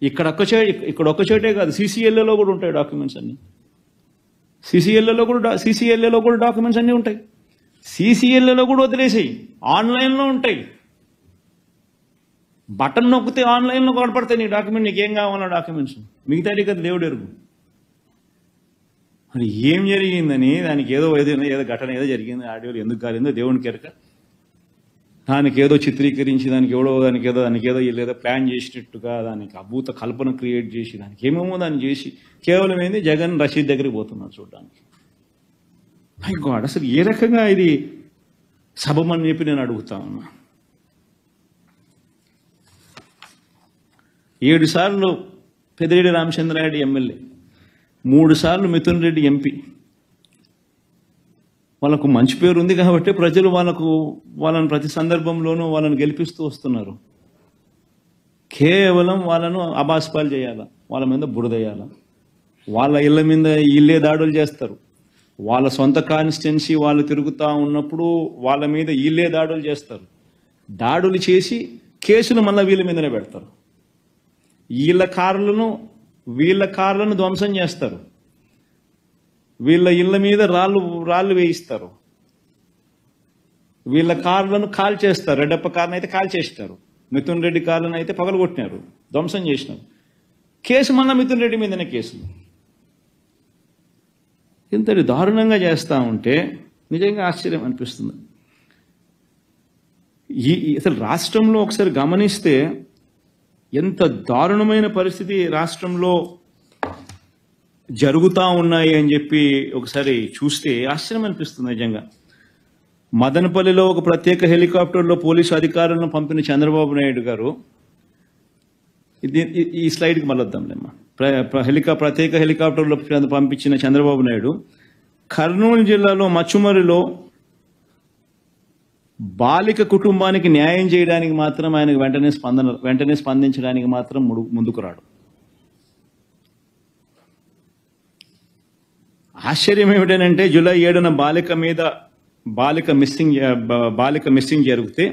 ఇక్కడ ఒక్క చోటే కాదు, సీసీఎల్ఏలో కూడా ఉంటాయి డాక్యుమెంట్స్ అన్ని. సీసీఎల్ఏలో కూడా డాక్యుమెంట్స్ అన్నీ ఉంటాయి. సీసీఎల్ఏలో కూడా వదిలేసాయి, ఆన్లైన్లో ఉంటాయి. బటన్ నొక్కితే ఆన్లైన్లో కనపడతాయి నీ డాక్యుమెంట్, నీకేం కావాలో డాక్యుమెంట్స్. మిగతాది కదా దేవుడు ఎరుగు. మరి ఏం జరిగిందని దానికి ఏదో ఘటన ఏదో జరిగింది, ఆడియోలు ఎందుకు కాలేదో దేవునికి ఎరక. దానికి ఏదో చిత్రీకరించి దానికి ఏదో లేదో ప్లాన్ చేసినట్టుగా దానికి అభూత కల్పన క్రియేట్ చేసి దానికి ఏమేమో దాన్ని చేసి కేవలం ఏంది జగన్ రషీద్ దగ్గరికి పోతున్నారు చూడడానికి. మై గాడ్, అసలు ఏ రకంగా ఇది సబమని చెప్పి నేను అడుగుతా ఉన్నా. 7 సార్లు పెద్దిరెడ్డి రామచంద్రారెడ్డి ఎమ్మెల్యే, 3 సార్లు మిథున్ రెడ్డి ఎంపీ. వాళ్ళకు మంచి పేరు ఉంది కాబట్టి ప్రజలు వాళ్ళని ప్రతి సందర్భంలోనూ వాళ్ళని గెలిపిస్తూ వస్తున్నారు. కేవలం వాళ్ళను అబాస్పాలు చేయాలా, వాళ్ళ మీద బురదయ్యాల, వాళ్ళ ఇళ్ళ మీద ఇల్లే దాడులు చేస్తారు. వాళ్ళ సొంత కాన్స్టిట్యున్సీ వాళ్ళు తిరుగుతూ ఉన్నప్పుడు వాళ్ళ మీద ఇల్లే దాడులు చేస్తారు. దాడులు చేసి కేసులు మళ్ళీ వీళ్ళ మీదనే పెడతారు. వీళ్ళ కార్లను ధ్వంసం చేస్తారు. వీళ్ళ ఇళ్ళ మీద రాళ్ళు వేయిస్తారు. వీళ్ళ కార్లను కాల్ చేస్తారు. రెడ్డప్ప కార్ను అయితే కాల్ చేసినారు, మిథున్ రెడ్డి కార్లను అయితే పగలగొట్టినారు, ధ్వంసం చేసినారు. కేసు మళ్ళీ మిథున్ రెడ్డి మీదనే కేసులు. ఇంతటి దారుణంగా చేస్తూ ఉంటే నిజంగా ఆశ్చర్యం అనిపిస్తుంది. అసలు రాష్ట్రంలో ఒకసారి గమనిస్తే ఎంత దారుణమైన పరిస్థితి రాష్ట్రంలో జరుగుతూ ఉన్నాయి అని చెప్పి ఒకసారి చూస్తే ఆశ్చర్యం అనిపిస్తుంది నిజంగా. మదనపల్లిలో ఒక ప్రత్యేక హెలికాప్టర్లో పోలీసు అధికారులను పంపిన చంద్రబాబు నాయుడు గారు, ఈ స్లైడ్కి మళ్ళీ వద్దాంలేమ్మా. ప్రత్యేక హెలికాప్టర్లో పంపించిన చంద్రబాబు నాయుడు కర్నూలు జిల్లాలో మచ్చుమరిలో బాలిక కుటుంబానికి న్యాయం చేయడానికి మాత్రం ఆయనకు వెంటనే స్పందించడానికి మాత్రం ముందుకు రాడు. ఆశ్చర్యం ఏమిటంటే జూలై 7న బాలిక మిస్సింగ్ జరిగితే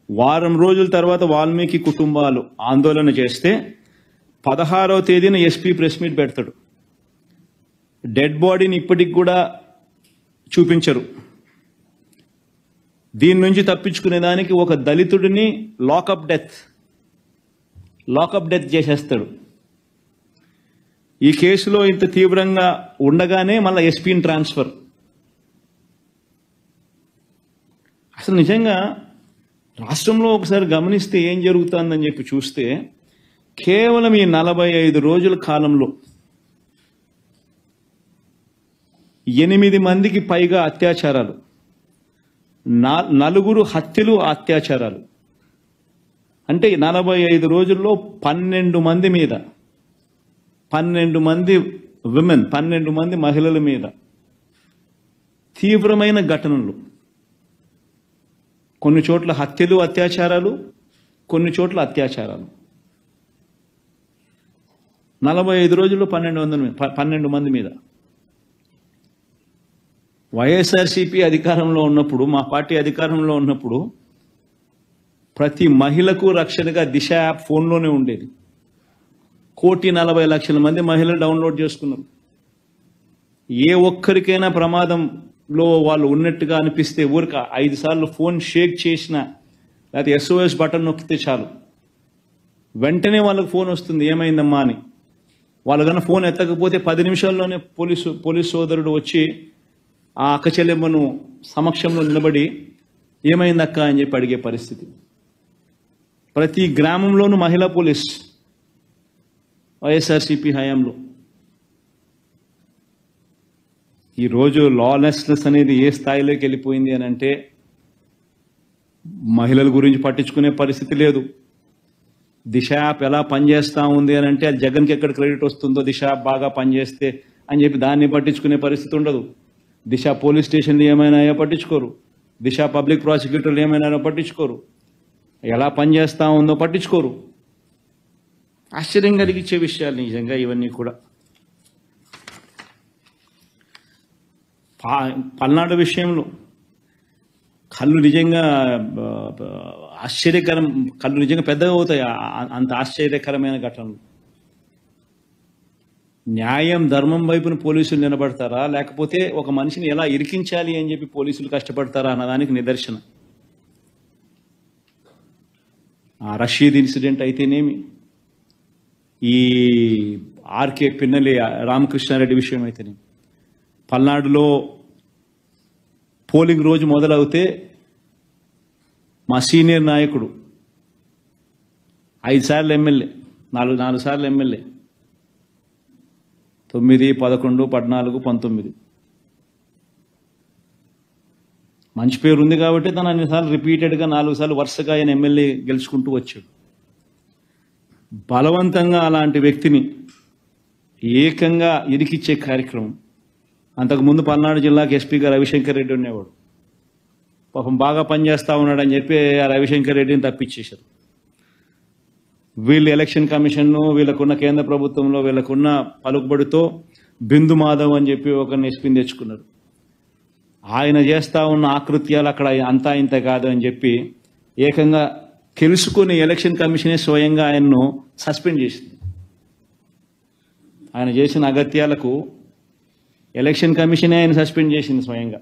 వారం రోజుల తర్వాత వాల్మీకి కుటుంబాలు ఆందోళన చేస్తే 16వ తేదీన ఎస్పీ ప్రెస్ మీట్ పెడతాడు. డెడ్ బాడీని ఇప్పటికి కూడా చూపించరు. దీని నుంచి తప్పించుకునేదానికి ఒక దళితుడిని లాకప్ డెత్ చేసేస్తాడు. ఈ కేసులో ఇంత తీవ్రంగా ఉండగానే మళ్ళీ ఎస్పీని ట్రాన్స్ఫర్. అసలు నిజంగా రాష్ట్రంలో ఒకసారి గమనిస్తే ఏం జరుగుతుందని చెప్పి చూస్తే కేవలం ఈ 45 రోజుల కాలంలో 8 మందికి పైగా అత్యాచారాలు, 4 హత్యలు, అత్యాచారాలు. అంటే 45 రోజుల్లో 12 మంది మీద, 12 మంది విమెన్, 12 మంది మహిళల మీద తీవ్రమైన ఘటనలు. కొన్ని చోట్ల హత్యలు, అత్యాచారాలు, కొన్ని చోట్ల అత్యాచారాలు. 45 రోజుల్లో 12 మంది మీద. వైఎస్ఆర్సీపీ అధికారంలో ఉన్నప్పుడు, మా పార్టీ అధికారంలో ఉన్నప్పుడు ప్రతి మహిళకు రక్షణగా దిశ యాప్ ఫోన్లోనే ఉండేది. 1,40,00,000 మంది మహిళలు డౌన్లోడ్ చేసుకున్నారు. ఏ ఒక్కరికైనా ప్రమాదంలో వాళ్ళు ఉన్నట్టుగా అనిపిస్తే ఊరిక 5 సార్లు ఫోన్ షేక్ చేసినా లేకపోతే SOS బటన్ నొక్కితే చాలు, వెంటనే వాళ్ళకి ఫోన్ వస్తుంది ఏమైందమ్మా అని. వాళ్ళు కన్నా ఫోన్ ఎత్తకపోతే 10 నిమిషాల్లోనే పోలీసు సోదరుడు వచ్చి ఆ అక్క చెల్లెమ్మను సమక్షంలో నిలబడి ఏమైందక్క అని చెప్పి అడిగే పరిస్థితి. ప్రతి గ్రామంలోనూ మహిళా పోలీస్ వైఎస్ఆర్సీపీ హయాంలో. ఈరోజు లాలెస్నెస్ అనేది ఏ స్థాయిలోకి వెళ్ళిపోయింది అని అంటే మహిళల గురించి పట్టించుకునే పరిస్థితి లేదు. దిశ యాప్ ఎలా పనిచేస్తూ ఉంది అని అంటే అది జగన్కి ఎక్కడ క్రెడిట్ వస్తుందో, దిశ యాప్ బాగా పనిచేస్తే అని చెప్పి దాన్ని పట్టించుకునే పరిస్థితి ఉండదు. దిశ పోలీస్ స్టేషన్లు ఏమైనా పట్టించుకోరు, దిశ పబ్లిక్ ప్రాసిక్యూటర్లు ఏమైనా పట్టించుకోరు, ఎలా పనిచేస్తూ ఉందో పట్టించుకోరు. ఆశ్చర్యం కలిగించే విషయాలు నిజంగా ఇవన్నీ కూడా. పల్నాడు విషయంలో కళ్ళు నిజంగా ఆశ్చర్యకరం, కళ్ళు నిజంగా పెద్దగా అవుతాయి అంత ఆశ్చర్యకరమైన ఘటనలు. న్యాయం ధర్మం వైపున పోలీసులు నిలబడతారా, లేకపోతే ఒక మనిషిని ఎలా ఇరికించాలి అని చెప్పి పోలీసులు కష్టపడతారా అన్నదానికి నిదర్శనం. ఆ రషీద్ ఇన్సిడెంట్ అయితేనేమి, ఈ ఆర్కే పిన్నెల్లి రామకృష్ణారెడ్డి విషయం అయితేనేమి, పల్నాడులో పోలింగ్ రోజు మొదలవుతే మా సీనియర్ నాయకుడు 5 సార్లు ఎమ్మెల్యే, 4 సార్లు ఎమ్మెల్యే, 9, 11, 14, 19 మంచి పేరు ఉంది కాబట్టి తను అన్నిసార్లు రిపీటెడ్గా 4 సార్లు వరుసగా ఆయన ఎమ్మెల్యే గెలుచుకుంటూ వచ్చాడు. బలవంతంగా అలాంటి వ్యక్తిని ఏకంగా ఇరికిచ్చే కార్యక్రమం. అంతకుముందు పల్నాడు జిల్లాకి ఎస్పీగా రవిశంకర్ రెడ్డి ఉండేవాడు. పాపం బాగా పనిచేస్తా ఉన్నాడని చెప్పి ఆ రవిశంకర్ రెడ్డిని తప్పించేశారు. వీళ్ళు ఎలక్షన్ కమిషన్ను, వీళ్ళకున్న కేంద్ర ప్రభుత్వంలో వీళ్ళకున్న పలుకుబడితో బిందు మాధవ్ అని చెప్పి ఒకరిని ఎస్పీని తెచ్చుకున్నారు. ఆయన చేస్తా ఉన్న ఆకృత్యాలు అక్కడ అంతా ఇంత కాదు అని చెప్పి ఏకంగా తెలుసుకుని ఎలక్షన్ కమిషనే స్వయంగా ఆయన్ను సస్పెండ్ చేసింది. ఆయన చేసిన అగత్యాలకు ఎలక్షన్ కమిషనే ఆయన సస్పెండ్ చేసింది స్వయంగా.